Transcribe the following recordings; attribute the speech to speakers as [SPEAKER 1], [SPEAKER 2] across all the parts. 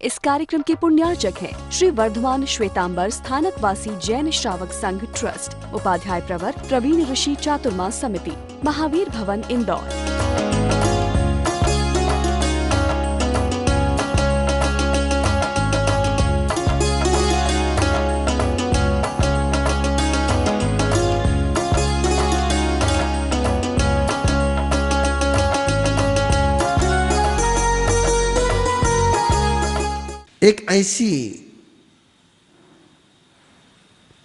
[SPEAKER 1] इस कार्यक्रम के पुण्यार्चक हैं श्री वर्धमान श्वेतांबर स्थानकवासी जैन श्रावक संघ ट्रस्ट, उपाध्याय प्रवर प्रवीण ऋषि चातुर्मास समिति, महावीर भवन, इंदौर।
[SPEAKER 2] एक ऐसी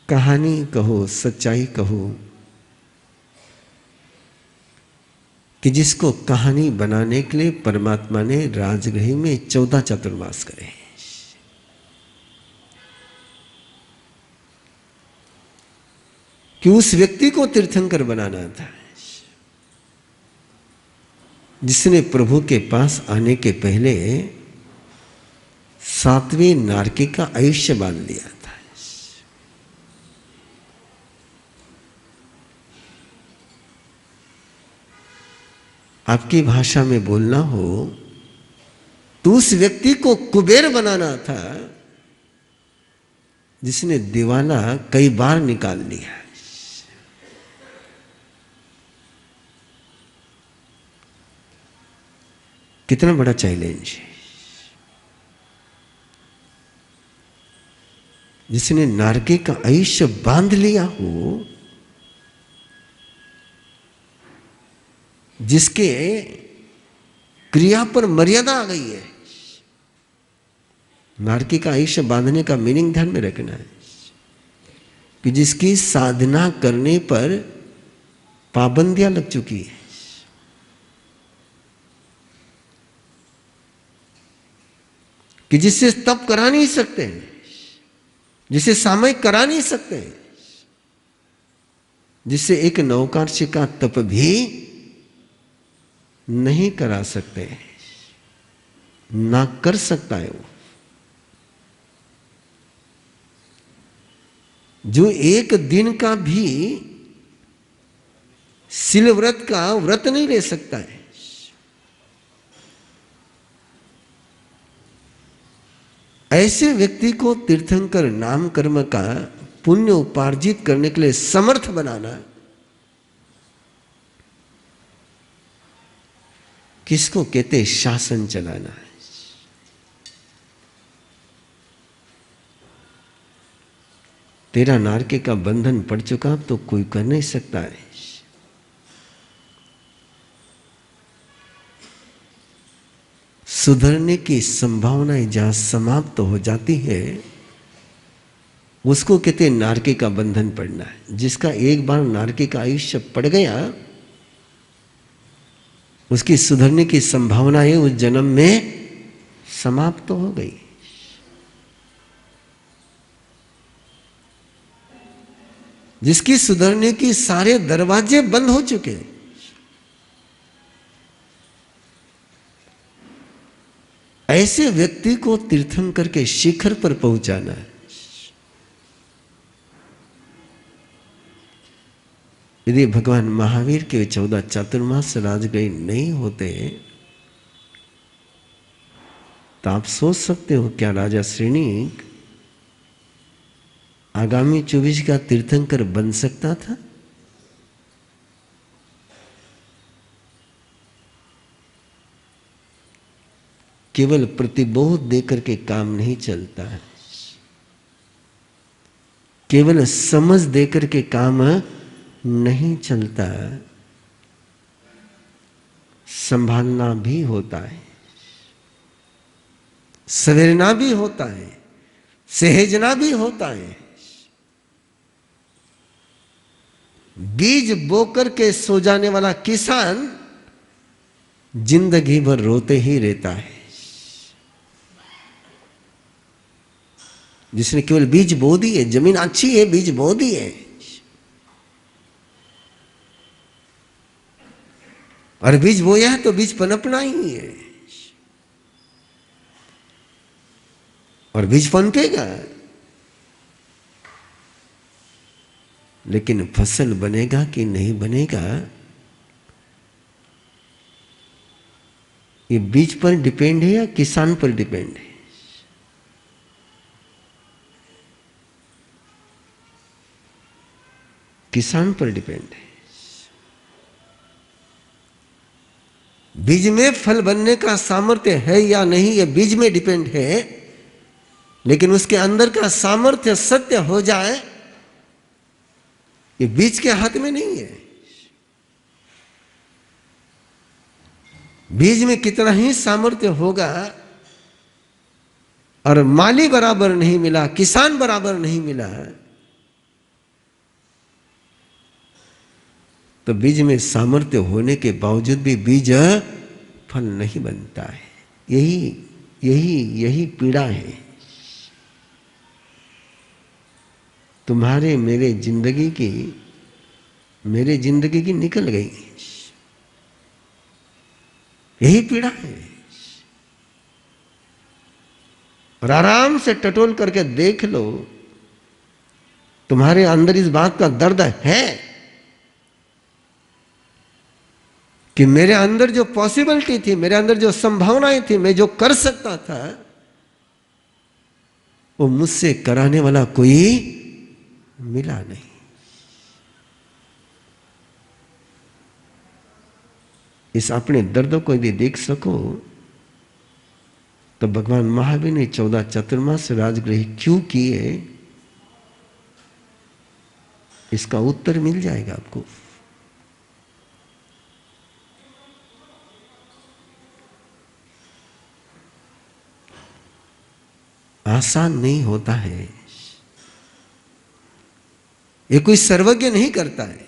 [SPEAKER 2] कहानी कहो, सच्चाई कहो कि जिसको कहानी बनाने के लिए परमात्मा ने राजगृह में 14 चातुर्मास करे, कि उस व्यक्ति को तीर्थंकर बनाना था जिसने प्रभु के पास आने के पहले 7वीं नारकी का आयुष्य बांध लिया था। आपकी भाषा में बोलना हो तो उस व्यक्ति को कुबेर बनाना था जिसने दिवाला कई बार निकाल लिया। कितना बड़ा चैलेंज है। जिसने नारकी का आयुष्य बांध लिया हो, जिसके क्रिया पर मर्यादा आ गई है। नारकी का आयुष्य बांधने का मीनिंग ध्यान में रखना है कि जिसकी साधना करने पर पाबंदियां लग चुकी है, कि जिससे तप करा नहीं सकते हैं, जिसे सामयिक करा नहीं सकते, जिससे एक नौकार्षि का तप भी नहीं करा सकते, ना कर सकता है वो। जो एक दिन का भी शिल व्रत का व्रत नहीं ले सकता है, ऐसे व्यक्ति को तीर्थंकर नाम कर्म का पुण्य उपार्जित करने के लिए समर्थ बनाना किसको कहते? शासन चलाना है। तेरा नारकी का बंधन पड़ चुका तो कोई कर नहीं सकता है। सुधरने की संभावनाएं जहां समाप्त हो जाती है उसको कहते हैं नारकी का बंधन पड़ना है। जिसका एक बार नारकी का आयुष्य पड़ गया उसकी सुधरने की संभावनाएं उस जन्म में समाप्त हो गई। जिसकी सुधरने की सारे दरवाजे बंद हो चुके हैं, ऐसे व्यक्ति को तीर्थंकर के शिखर पर पहुंचाना है। यदि भगवान महावीर के 14 चातुर्मास राजगृह नहीं होते तो आप सोच सकते हो क्या राजा श्रेणिक आगामी 24 का तीर्थंकर बन सकता था? केवल प्रतिबोध देकर के काम नहीं चलता है, केवल समझ देकर के काम नहीं चलता, संभालना भी होता है, सवेरना भी होता है, सहेजना भी होता है। बीज बोकर के सो जाने वाला किसान जिंदगी भर रोते ही रहता है। जिसने केवल बीज बो दी है, जमीन अच्छी है, बीज बो दी है, और बीज बोया है तो बीज पनपना ही है, और बीज पनपेगा, लेकिन फसल बनेगा कि नहीं बनेगा ये बीज पर डिपेंड है या किसान पर डिपेंड है? किसान पर डिपेंड है। बीज में फल बनने का सामर्थ्य है या नहीं, यह बीज में डिपेंड है, लेकिन उसके अंदर का सामर्थ्य सत्य हो जाए, ये बीज के हाथ में नहीं है। बीज में कितना ही सामर्थ्य होगा और माली बराबर नहीं मिला, किसान बराबर नहीं मिला, तो बीज में सामर्थ्य होने के बावजूद भी बीज फल नहीं बनता है। यही पीड़ा है। तुम्हारे मेरे जिंदगी की निकल गई, यही पीड़ा है। और आराम से टटोल करके देख लो, तुम्हारे अंदर इस बात का दर्द है कि मेरे अंदर जो पॉसिबिलिटी थी, मेरे अंदर जो संभावनाएं थी, मैं जो कर सकता था, वो मुझसे कराने वाला कोई मिला नहीं। इस अपने दर्द को यदि देख सको तो भगवान महावीर ने 14 चातुर्मास राजगृह क्यों किए, इसका उत्तर मिल जाएगा आपको। आसान नहीं होता है, ये कोई सर्वज्ञ नहीं करता है।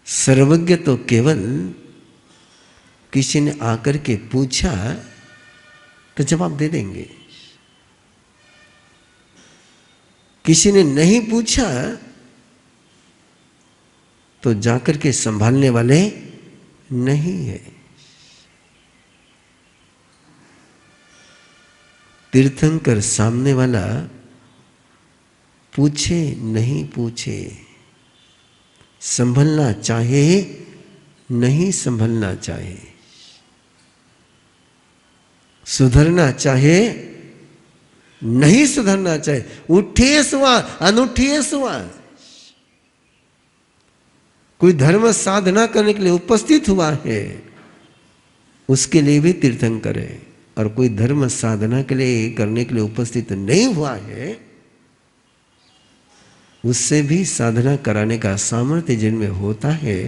[SPEAKER 2] सर्वज्ञ तो केवल किसी ने आकर के पूछा तो जवाब दे देंगे, किसी ने नहीं पूछा तो जाकर के संभालने वाले नहीं है। तीर्थंकर सामने वाला पूछे नहीं पूछे, संभलना चाहे नहीं संभलना चाहे, सुधरना चाहे नहीं सुधरना चाहे, उठिए सुआ अनुठिए सुआ, कोई धर्म साधना करने के लिए उपस्थित हुआ है उसके लिए भी तीर्थंकर है, और कोई धर्म साधना के लिए करने के लिए उपस्थित नहीं हुआ है उससे भी साधना कराने का सामर्थ्य जिनमें होता है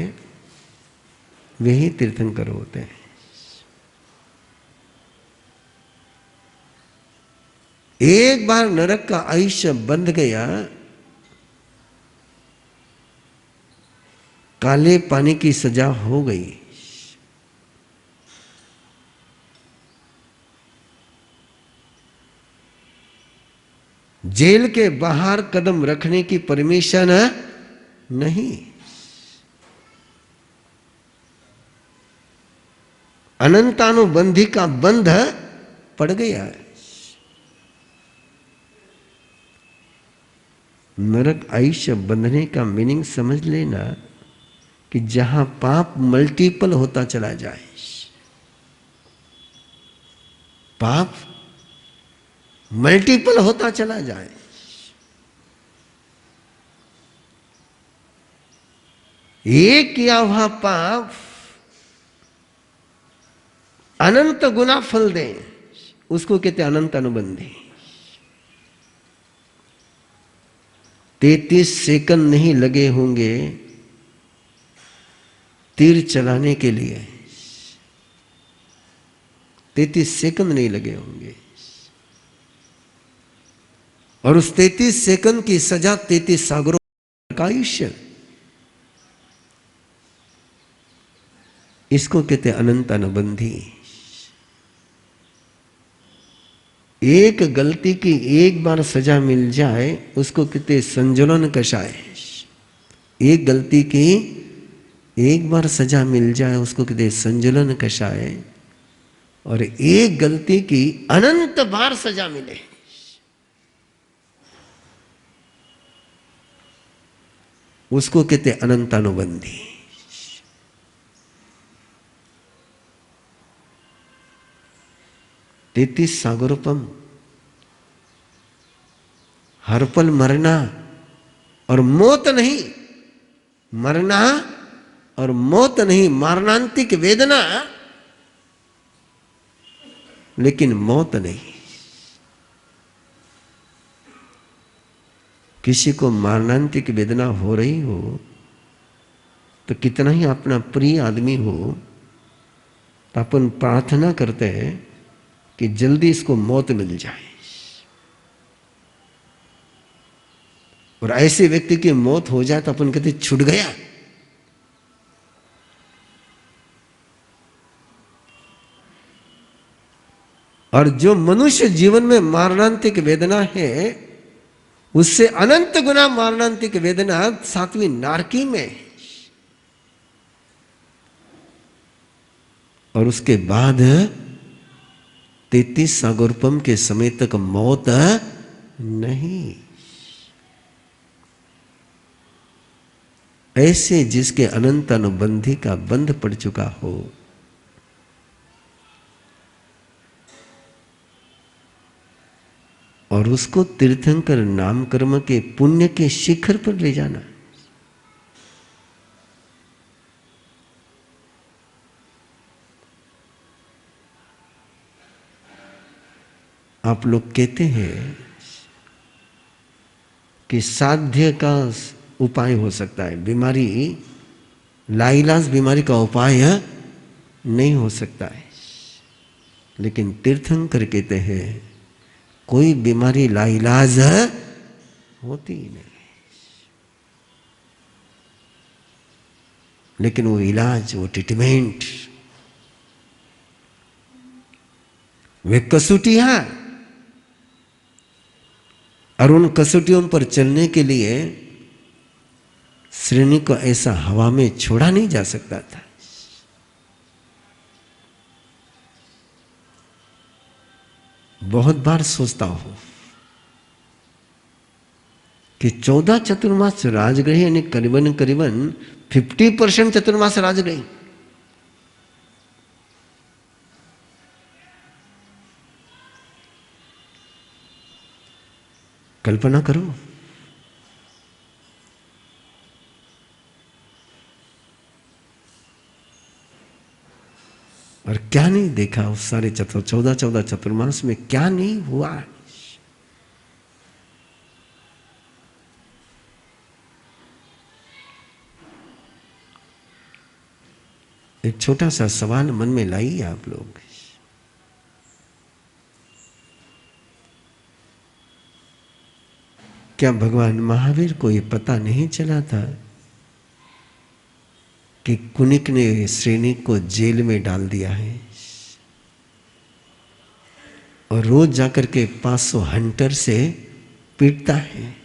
[SPEAKER 2] वही तीर्थंकर होते हैं। एक बार नरक का आयुष्य बंध गया, काले पानी की सजा हो गई। जेल के बाहर कदम रखने की परमिशन नहीं, अनंतानुबंधी का बंध पड़ गया। नरक आयुष्य बंधने का मीनिंग समझ लेना कि जहां पाप मल्टीपल होता चला जाए, पाप मल्टीपल होता चला जाए, एक किया हुआ पाप अनंत गुना फल दे, उसको कहते अनंत अनुबंधी। 33 सेकंड नहीं लगे होंगे तीर चलाने के लिए, 33 सेकंड नहीं लगे होंगे, और उस 33 सेकंड की सजा 33 सागरों का आयुष्य, इसको कहते अनंत अनुबंधी। एक गलती की एक बार सजा मिल जाए उसको कहते संजुलन कषाय। एक गलती की एक बार सजा मिल जाए उसको कहते संजुलन कषाय, और एक गलती की अनंत बार सजा मिले उसको कहते अनंतानुबंधी। तेतीस सागरोपम, हर पल मरना और मौत नहीं, मरना और मौत नहीं, मरणांतिक वेदना लेकिन मौत नहीं। किसी को मरणांतिक वेदना हो रही हो तो कितना ही अपना प्रिय आदमी हो तो अपन प्रार्थना करते हैं कि जल्दी इसको मौत मिल जाए। और ऐसे व्यक्ति की मौत हो जाए तो अपन कहते छूट गया। और जो मनुष्य जीवन में मरणांतिक वेदना है उससे अनंत गुना मरणांतिक वेदना 7वीं नारकी में, और उसके बाद 33 सागोरपम के समय तक मौत नहीं। ऐसे जिसके अनंत अनुबंधी का बंध पड़ चुका हो, और उसको तीर्थंकर नाम कर्म के पुण्य के शिखर पर ले जाना। आप लोग कहते हैं कि साध्य का उपाय हो सकता है, बीमारी लाइलाज बीमारी का उपाय नहीं हो सकता है। लेकिन तीर्थंकर कहते हैं कोई बीमारी लाइलाज होती ही नहीं, लेकिन वो इलाज, वो ट्रीटमेंट, वे कसौटियां, और उन कसौटियों पर चलने के लिए श्रेणी को ऐसा हवा में छोड़ा नहीं जा सकता था। बहुत बार सोचता हूं कि 14 चतुर्मास राजग्रही यानी करीबन करीबन 50% चतुर्मास राजग्रही, कल्पना करो। और क्या नहीं देखा उस सारे 14 चतुर्मास में, क्या नहीं हुआ। एक छोटा सा सवाल मन में लाइए आप लोग। क्या भगवान महावीर को यह पता नहीं चला था कि कुनिक ने श्रेणी को जेल में डाल दिया है और रोज जाकर के 500 हंटर से पीटता है?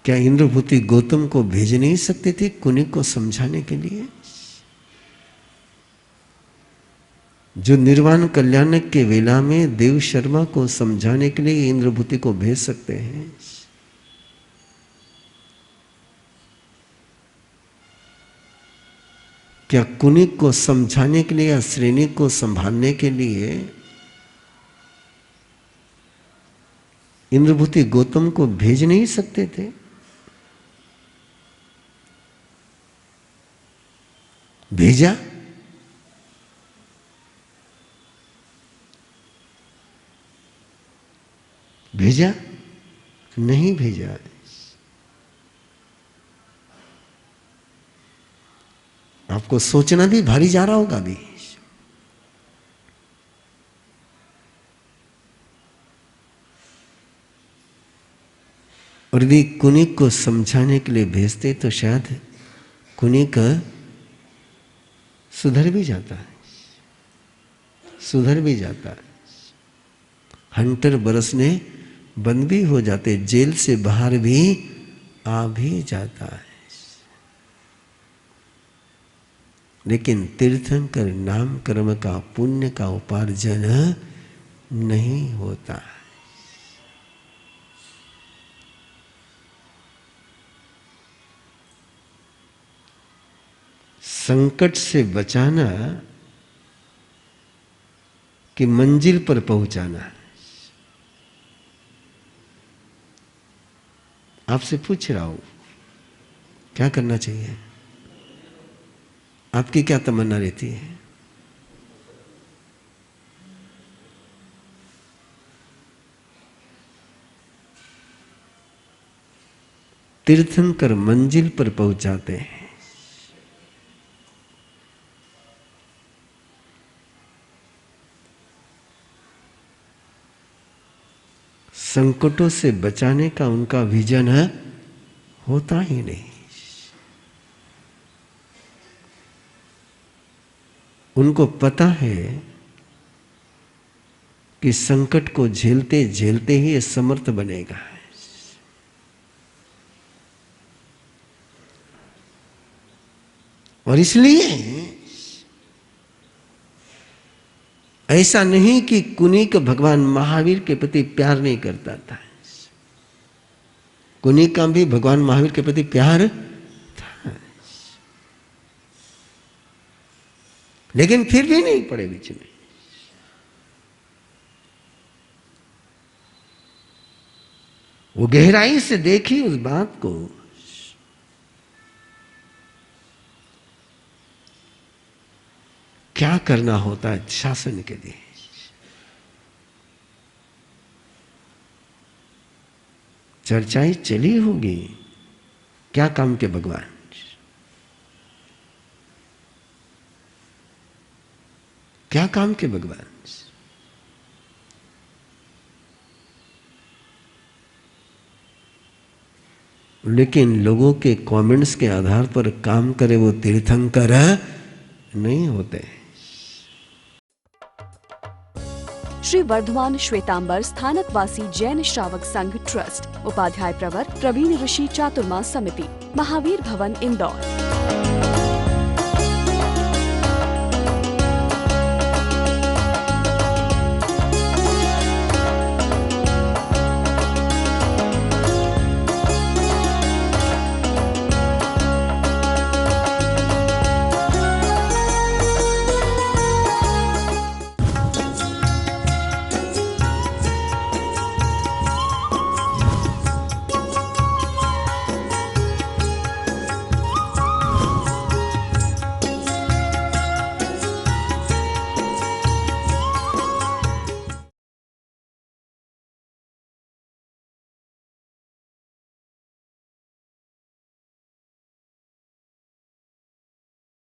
[SPEAKER 2] क्या इंद्रभूति गौतम को भेज नहीं सकते थे कुनिक को समझाने के लिए? जो निर्वाण कल्याणक के वेला में देव शर्मा को समझाने के लिए इंद्रभूति को भेज सकते हैं। क्या कुनिक को समझाने के लिए या श्रेणी को संभालने के लिए इंद्रभूति गौतम को भेज नहीं सकते थे? भेजा? भेजा? नहीं भेजा। आपको सोचना भी भारी जा रहा होगा अभी। और भी कुनिक को समझाने के लिए भेजते तो शायद कुनिक सुधर भी जाता है, सुधर भी जाता है। हंटर बरसने बंद भी हो जाते, जेल से बाहर भी आ भी जाता है। लेकिन तीर्थंकर नाम कर्म का पुण्य का उपार्जन नहीं होता है। संकट से बचाना कि मंजिल पर पहुंचाना? आपसे पूछ रहा हूं, क्या करना चाहिए? आपकी क्या तमन्ना रहती है? तीर्थंकर मंजिल पर पहुंचाते हैं। संकटों से बचाने का उनका विजन होता ही नहीं। उनको पता है कि संकट को झेलते झेलते ही ये समर्थ बनेगा। और इसलिए ऐसा नहीं कि कुनिक भगवान महावीर के प्रति प्यार नहीं करता था। कुनिक का भी भगवान महावीर के प्रति प्यार था, लेकिन फिर भी नहीं पड़े बीच में। वो गहराई से देखी उस बात को, क्या करना होता है शासन के लिए। चर्चाएं चली होगी, क्या काम के भगवान, क्या काम के भगवान। लेकिन लोगों के कमेंट्स के आधार पर काम करे वो तीर्थंकर नहीं होते।
[SPEAKER 1] श्री वर्धमान श्वेतांबर स्थानकवासी जैन श्रावक संघ ट्रस्ट, उपाध्याय प्रवर प्रवीण ऋषि चातुर्मा समिति, महावीर भवन इंदौर।